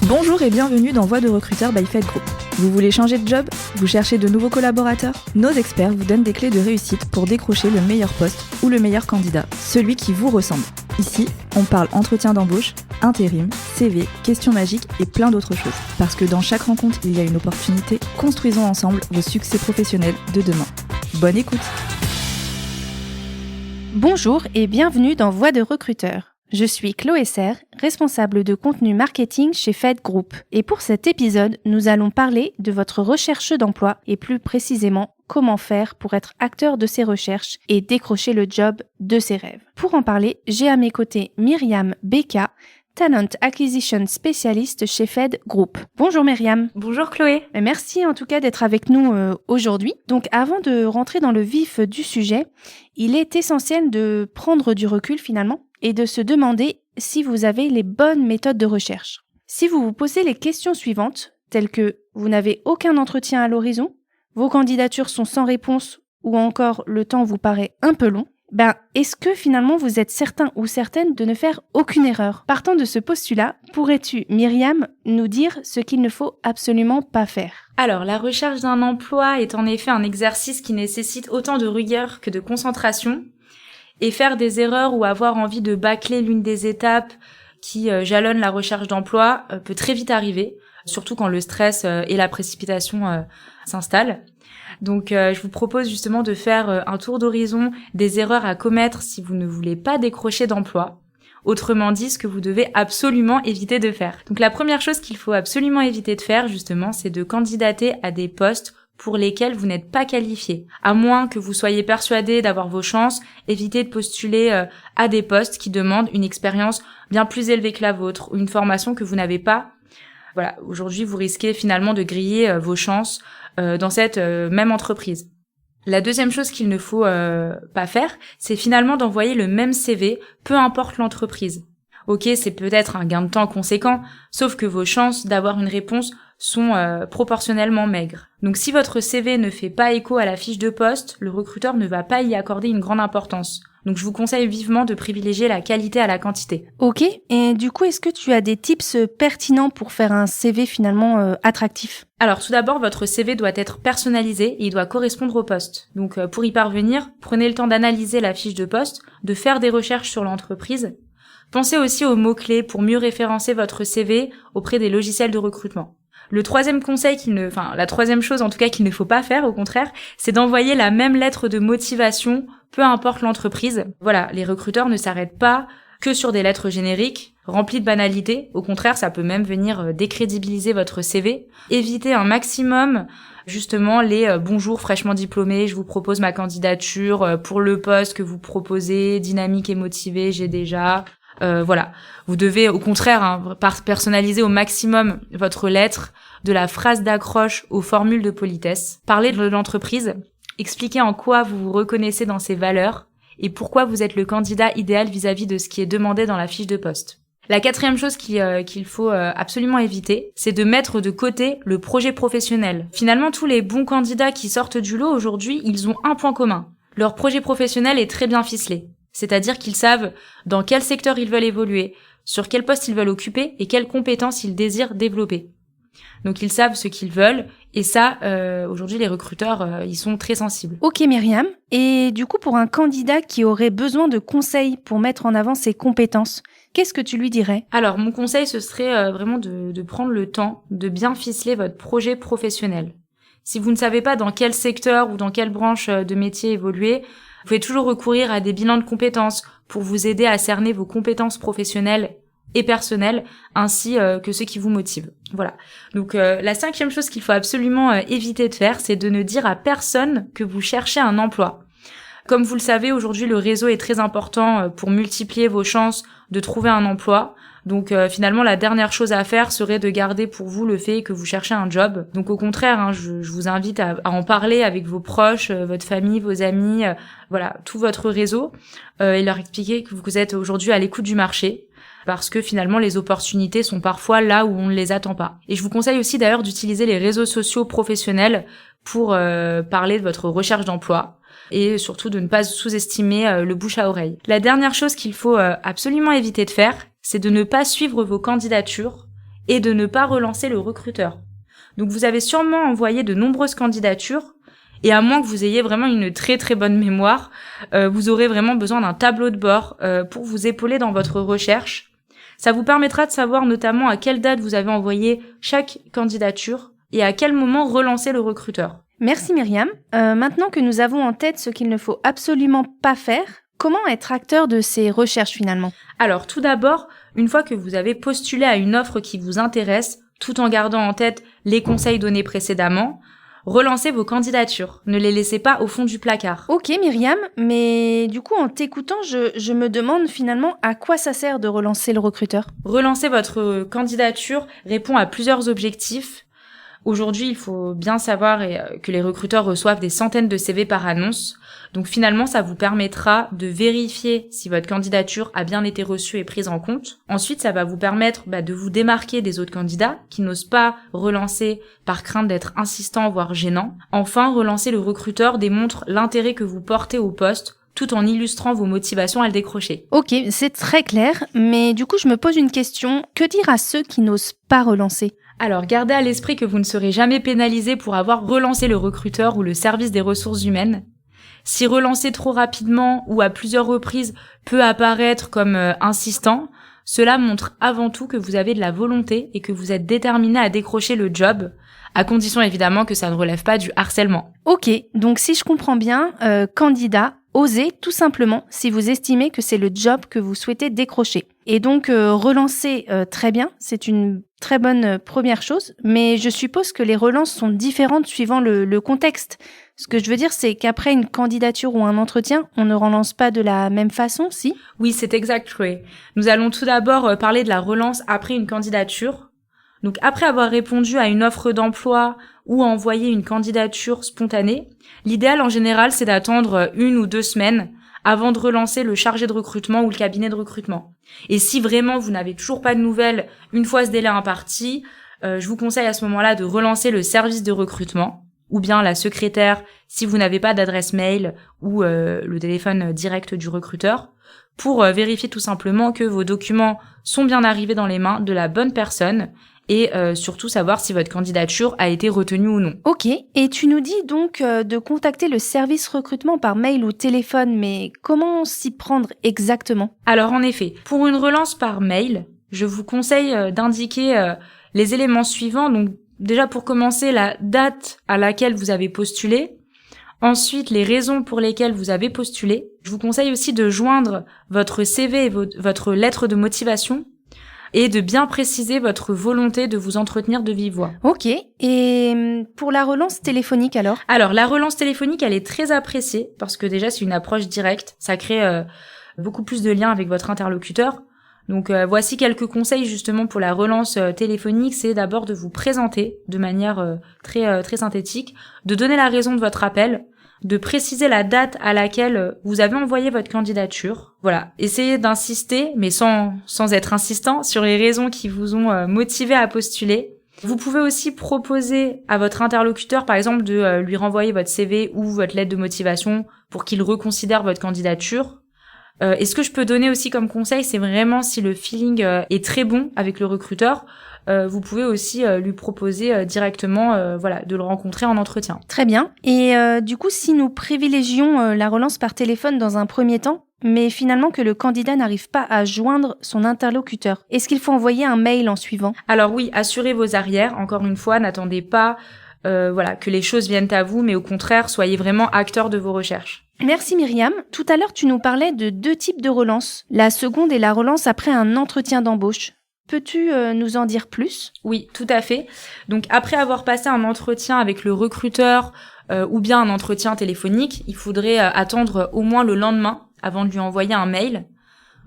Bonjour et bienvenue dans Voix de recruteur by Fed Group. Vous voulez changer de job? Vous cherchez de nouveaux collaborateurs? Nos experts vous donnent des clés de réussite pour décrocher le meilleur poste ou le meilleur candidat, celui qui vous ressemble. Ici, on parle entretien d'embauche, intérim, CV, questions magiques et plein d'autres choses. Parce que dans chaque rencontre, il y a une opportunité. Construisons ensemble vos succès professionnels de demain. Bonne écoute! Bonjour et bienvenue dans Voix de recruteur. Je suis Chloé Serre, responsable de contenu marketing chez Fed Group. Et pour cet épisode, nous allons parler de votre recherche d'emploi et plus précisément, comment faire pour être acteur de ces recherches et décrocher le job de ses rêves. Pour en parler, j'ai à mes côtés Myriam Beka, Talent Acquisition Spécialiste chez Fed Group. Bonjour Myriam. Bonjour Chloé. Merci en tout cas d'être avec nous aujourd'hui. Donc avant de rentrer dans le vif du sujet, il est essentiel de prendre du recul finalement et de se demander si vous avez les bonnes méthodes de recherche. Si vous vous posez les questions suivantes, telles que vous n'avez aucun entretien à l'horizon, vos candidatures sont sans réponse ou encore le temps vous paraît un peu long, est-ce que finalement vous êtes certain ou certaine de ne faire aucune erreur? Partant de ce postulat, pourrais-tu, Myriam, nous dire ce qu'il ne faut absolument pas faire? Alors, la recherche d'un emploi est en effet un exercice qui nécessite autant de rigueur que de concentration. Et faire des erreurs ou avoir envie de bâcler l'une des étapes qui jalonnent la recherche d'emploi peut très vite arriver, surtout quand le stress et la précipitation s'installent. Donc je vous propose justement de faire un tour d'horizon des erreurs à commettre si vous ne voulez pas décrocher d'emploi. Autrement dit, ce que vous devez absolument éviter de faire. Donc la première chose qu'il faut absolument éviter de faire justement, c'est de candidater à des postes pour lesquels vous n'êtes pas qualifié. À moins que vous soyez persuadé d'avoir vos chances, évitez de postuler à des postes qui demandent une expérience bien plus élevée que la vôtre ou une formation que vous n'avez pas. Voilà, aujourd'hui, vous risquez finalement de griller vos chances dans cette même entreprise. La deuxième chose qu'il ne faut pas faire, c'est finalement d'envoyer le même CV, peu importe l'entreprise. Ok, c'est peut-être un gain de temps conséquent, sauf que vos chances d'avoir une réponse sont proportionnellement maigres. Donc si votre CV ne fait pas écho à la fiche de poste, le recruteur ne va pas y accorder une grande importance. Donc je vous conseille vivement de privilégier la qualité à la quantité. Ok, et du coup, est-ce que tu as des tips pertinents pour faire un CV finalement attractif? Alors tout d'abord, votre CV doit être personnalisé et il doit correspondre au poste. Donc pour y parvenir, prenez le temps d'analyser la fiche de poste, de faire des recherches sur l'entreprise. Pensez aussi aux mots-clés pour mieux référencer votre CV auprès des logiciels de recrutement. Le troisième conseil la troisième chose en tout cas qu'il ne faut pas faire, au contraire, c'est d'envoyer la même lettre de motivation, peu importe l'entreprise. Voilà, les recruteurs ne s'arrêtent pas que sur des lettres génériques, remplies de banalités. Au contraire, ça peut même venir décrédibiliser votre CV. Évitez un maximum, justement, les bonjour fraîchement diplômé, je vous propose ma candidature pour le poste que vous proposez, dynamique et motivé, j'ai déjà... Voilà, vous devez au contraire personnaliser au maximum votre lettre, de la phrase d'accroche aux formules de politesse. Parlez de l'entreprise, expliquez en quoi vous vous reconnaissez dans ses valeurs et pourquoi vous êtes le candidat idéal vis-à-vis de ce qui est demandé dans la fiche de poste. La quatrième chose qu'il faut absolument éviter, c'est de mettre de côté le projet professionnel. Finalement, tous les bons candidats qui sortent du lot aujourd'hui, ils ont un point commun. Leur projet professionnel est très bien ficelé. C'est-à-dire qu'ils savent dans quel secteur ils veulent évoluer, sur quel poste ils veulent occuper et quelles compétences ils désirent développer. Donc ils savent ce qu'ils veulent et ça, aujourd'hui les recruteurs, ils sont très sensibles. Ok Myriam, et du coup pour un candidat qui aurait besoin de conseils pour mettre en avant ses compétences, qu'est-ce que tu lui dirais? Alors mon conseil ce serait vraiment de prendre le temps de bien ficeler votre projet professionnel. Si vous ne savez pas dans quel secteur ou dans quelle branche de métier évoluer, vous pouvez toujours recourir à des bilans de compétences pour vous aider à cerner vos compétences professionnelles et personnelles, ainsi que ceux qui vous motivent. Voilà. Donc la cinquième chose qu'il faut absolument éviter de faire, c'est de ne dire à personne que vous cherchez un emploi. Comme vous le savez, aujourd'hui, le réseau est très important pour multiplier vos chances de trouver un emploi. Donc finalement, la dernière chose à faire serait de garder pour vous le fait que vous cherchez un job. Donc au contraire, je vous invite à en parler avec vos proches, votre famille, vos amis, voilà, tout votre réseau, et leur expliquer que vous êtes aujourd'hui à l'écoute du marché. Parce que finalement, les opportunités sont parfois là où on ne les attend pas. Et je vous conseille aussi d'ailleurs d'utiliser les réseaux sociaux professionnels pour parler de votre recherche d'emploi. Et surtout de ne pas sous-estimer le bouche à oreille. La dernière chose qu'il faut absolument éviter de faire, c'est de ne pas suivre vos candidatures et de ne pas relancer le recruteur. Donc vous avez sûrement envoyé de nombreuses candidatures, et à moins que vous ayez vraiment une très très bonne mémoire, vous aurez vraiment besoin d'un tableau de bord pour vous épauler dans votre recherche. Ça vous permettra de savoir notamment à quelle date vous avez envoyé chaque candidature et à quel moment relancer le recruteur. Merci Myriam. Maintenant que nous avons en tête ce qu'il ne faut absolument pas faire, comment être acteur de ces recherches finalement ? Alors tout d'abord, une fois que vous avez postulé à une offre qui vous intéresse, tout en gardant en tête les conseils donnés précédemment, relancez vos candidatures. Ne les laissez pas au fond du placard. Ok Myriam, mais du coup en t'écoutant, je me demande finalement à quoi ça sert de relancer le recruteur ? Relancer votre candidature répond à plusieurs objectifs. Aujourd'hui, il faut bien savoir que les recruteurs reçoivent des centaines de CV par annonce. Donc finalement, ça vous permettra de vérifier si votre candidature a bien été reçue et prise en compte. Ensuite, ça va vous permettre de vous démarquer des autres candidats qui n'osent pas relancer par crainte d'être insistants, voire gênants. Enfin, relancer le recruteur démontre l'intérêt que vous portez au poste, tout en illustrant vos motivations à le décrocher. Ok, c'est très clair, mais du coup, je me pose une question. Que dire à ceux qui n'osent pas relancer ? Alors, gardez à l'esprit que vous ne serez jamais pénalisé pour avoir relancé le recruteur ou le service des ressources humaines. Si relancer trop rapidement ou à plusieurs reprises peut apparaître comme insistant, cela montre avant tout que vous avez de la volonté et que vous êtes déterminé à décrocher le job, à condition évidemment que ça ne relève pas du harcèlement. Ok, donc si je comprends bien, candidat, osez tout simplement si vous estimez que c'est le job que vous souhaitez décrocher. Et donc relancer très bien, c'est une très bonne première chose, mais je suppose que les relances sont différentes suivant le contexte. Ce que je veux dire, c'est qu'après une candidature ou un entretien, on ne relance pas de la même façon, si ? Oui, c'est exact, Chloé. Nous allons tout d'abord parler de la relance après une candidature. Donc après avoir répondu à une offre d'emploi ou envoyé une candidature spontanée, l'idéal en général, c'est d'attendre 1 ou 2 semaines avant de relancer le chargé de recrutement ou le cabinet de recrutement. Et si vraiment vous n'avez toujours pas de nouvelles une fois ce délai imparti, je vous conseille à ce moment-là de relancer le service de recrutement ou bien la secrétaire si vous n'avez pas d'adresse mail ou le téléphone direct du recruteur pour vérifier tout simplement que vos documents sont bien arrivés dans les mains de la bonne personne et surtout savoir si votre candidature a été retenue ou non. Ok, et tu nous dis donc de contacter le service recrutement par mail ou téléphone, mais comment s'y prendre exactement ? Alors en effet, pour une relance par mail, je vous conseille d'indiquer les éléments suivants. Donc déjà pour commencer, la date à laquelle vous avez postulé. Ensuite, les raisons pour lesquelles vous avez postulé. Je vous conseille aussi de joindre votre CV et votre lettre de motivation et de bien préciser votre volonté de vous entretenir de vive voix. Ok, et pour la relance téléphonique alors ? Alors, la relance téléphonique, elle est très appréciée parce que déjà, c'est une approche directe. Ça crée beaucoup plus de liens avec votre interlocuteur. Donc, voici quelques conseils justement pour la relance téléphonique. C'est d'abord de vous présenter de manière très synthétique, de donner la raison de votre appel, de préciser la date à laquelle vous avez envoyé votre candidature. Voilà, essayez d'insister, mais sans être insistant, sur les raisons qui vous ont motivé à postuler. Vous pouvez aussi proposer à votre interlocuteur, par exemple, de lui renvoyer votre CV ou votre lettre de motivation pour qu'il reconsidère votre candidature. Et ce que je peux donner aussi comme conseil, c'est vraiment si le feeling est très bon avec le recruteur, vous pouvez aussi lui proposer directement de le rencontrer en entretien. Très bien. Et du coup, si nous privilégions la relance par téléphone dans un premier temps, mais finalement que le candidat n'arrive pas à joindre son interlocuteur, est-ce qu'il faut envoyer un mail en suivant ? Alors oui, assurez vos arrières. Encore une fois, n'attendez pas que les choses viennent à vous, mais au contraire, soyez vraiment acteur de vos recherches. Merci Myriam. Tout à l'heure, tu nous parlais de 2 types de relance. La seconde est la relance après un entretien d'embauche. Peux-tu nous en dire plus ? Oui, tout à fait. Donc après avoir passé un entretien avec le recruteur ou bien un entretien téléphonique, il faudrait attendre au moins le lendemain avant de lui envoyer un mail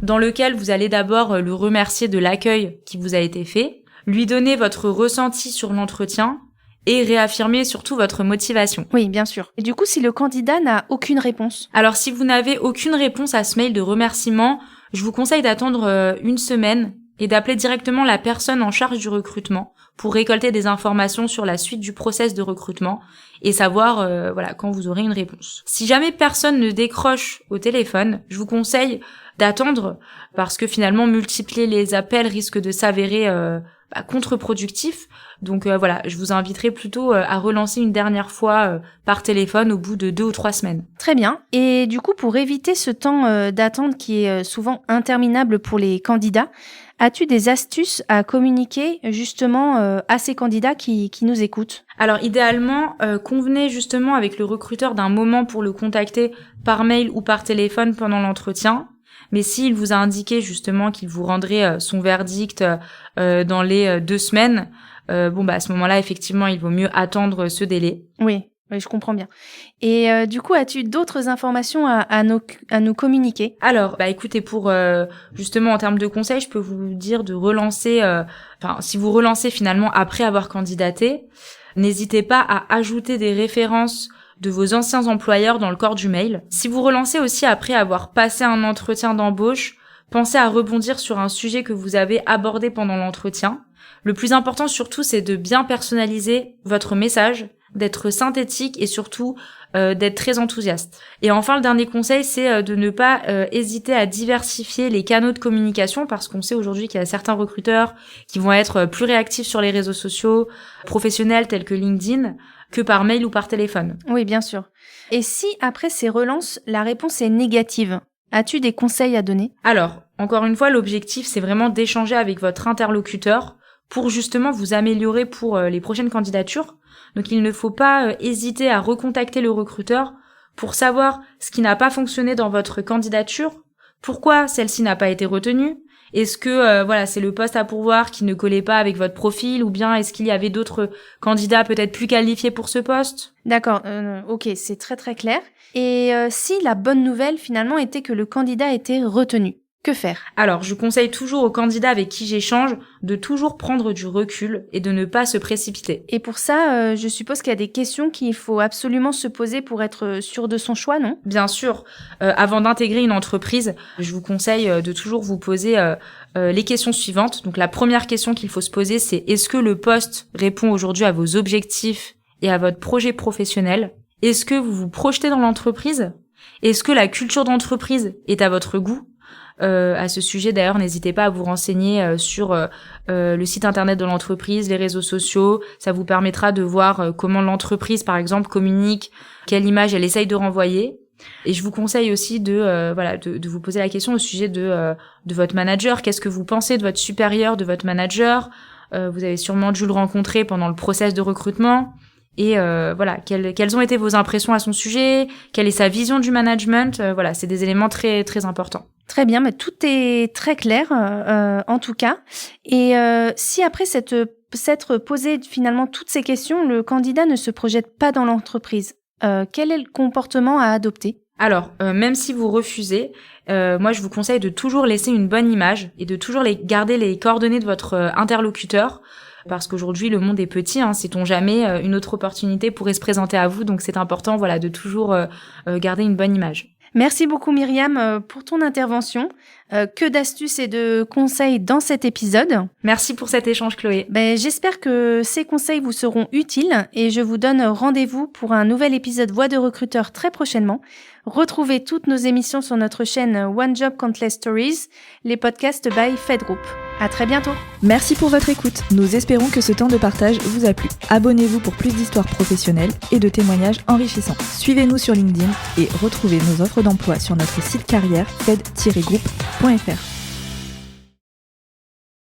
dans lequel vous allez d'abord le remercier de l'accueil qui vous a été fait, lui donner votre ressenti sur l'entretien et réaffirmer surtout votre motivation. Oui, bien sûr. Et du coup, si le candidat n'a aucune réponse ? Alors si vous n'avez aucune réponse à ce mail de remerciement, je vous conseille d'attendre 1 semaine et d'appeler directement la personne en charge du recrutement pour récolter des informations sur la suite du process de recrutement et savoir quand vous aurez une réponse. Si jamais personne ne décroche au téléphone, je vous conseille d'attendre, parce que finalement multiplier les appels risque de s'avérer contre-productif. Donc voilà, je vous inviterai plutôt à relancer une dernière fois par téléphone au bout de 2 ou 3 semaines. Très bien. Et du coup, pour éviter ce temps d'attente qui est souvent interminable pour les candidats, as-tu des astuces à communiquer justement à ces candidats qui nous écoutent ? Alors idéalement, convenez justement avec le recruteur d'un moment pour le contacter par mail ou par téléphone pendant l'entretien. Mais s'il vous a indiqué justement qu'il vous rendrait son verdict dans les 2 semaines, à ce moment-là, effectivement, il vaut mieux attendre ce délai. Oui, je comprends bien. Et du coup, as-tu d'autres informations à nous communiquer ? Alors, écoutez, pour justement en termes de conseils, je peux vous dire de relancer, si vous relancez finalement après avoir candidaté, n'hésitez pas à ajouter des références de vos anciens employeurs dans le corps du mail. Si vous relancez aussi après avoir passé un entretien d'embauche, pensez à rebondir sur un sujet que vous avez abordé pendant l'entretien. Le plus important surtout, c'est de bien personnaliser votre message, d'être synthétique et surtout d'être très enthousiaste. Et enfin, le dernier conseil, c'est de ne pas hésiter à diversifier les canaux de communication, parce qu'on sait aujourd'hui qu'il y a certains recruteurs qui vont être plus réactifs sur les réseaux sociaux professionnels tels que LinkedIn que par mail ou par téléphone. Oui, bien sûr. Et si après ces relances, la réponse est négative, as-tu des conseils à donner ? Alors, encore une fois, l'objectif, c'est vraiment d'échanger avec votre interlocuteur pour justement vous améliorer pour les prochaines candidatures. Donc il ne faut pas hésiter à recontacter le recruteur pour savoir ce qui n'a pas fonctionné dans votre candidature, pourquoi celle-ci n'a pas été retenue, est-ce que c'est le poste à pourvoir qui ne collait pas avec votre profil, ou bien est-ce qu'il y avait d'autres candidats peut-être plus qualifiés pour ce poste ? D'accord, ok, c'est très très clair. Et si la bonne nouvelle finalement était que le candidat était retenu, que faire ? Alors, je conseille toujours aux candidats avec qui j'échange de toujours prendre du recul et de ne pas se précipiter. Et pour ça, je suppose qu'il y a des questions qu'il faut absolument se poser pour être sûr de son choix, non ? Bien sûr, avant d'intégrer une entreprise, je vous conseille de toujours vous poser les questions suivantes. Donc la première question qu'il faut se poser, c'est est-ce que le poste répond aujourd'hui à vos objectifs et à votre projet professionnel ? Est-ce que vous vous projetez dans l'entreprise ? Est-ce que la culture d'entreprise est à votre goût ? À ce sujet, d'ailleurs, n'hésitez pas à vous renseigner sur le site internet de l'entreprise, les réseaux sociaux. Ça vous permettra de voir comment l'entreprise, par exemple, communique, quelle image elle essaye de renvoyer. Et je vous conseille aussi de vous poser la question au sujet de votre manager. Qu'est-ce que vous pensez de votre supérieur, de votre manager ? Vous avez sûrement dû le rencontrer pendant le process de recrutement. Et quelles ont été vos impressions à son sujet ? Quelle est sa vision du management ? C'est des éléments très très importants. Très bien, mais tout est très clair en tout cas. Et si après s'être posé finalement toutes ces questions, le candidat ne se projette pas dans l'entreprise, quel est le comportement à adopter ? Alors, même si vous refusez, moi je vous conseille de toujours laisser une bonne image et de toujours garder les coordonnées de votre interlocuteur. Parce qu'aujourd'hui, le monde est petit, sait-on jamais, une autre opportunité pourrait se présenter à vous. Donc, c'est important, de toujours garder une bonne image. Merci beaucoup, Myriam, pour ton intervention. Que d'astuces et de conseils dans cet épisode. Merci pour cet échange, Chloé. J'espère que ces conseils vous seront utiles et je vous donne rendez-vous pour un nouvel épisode Voix de recruteur très prochainement. Retrouvez toutes nos émissions sur notre chaîne One Job Countless Stories, les podcasts by FedGroup. À très bientôt. Merci pour votre écoute. Nous espérons que ce temps de partage vous a plu. Abonnez-vous pour plus d'histoires professionnelles et de témoignages enrichissants. Suivez-nous sur LinkedIn et retrouvez nos offres d'emploi sur notre site carrière fed-group.fr.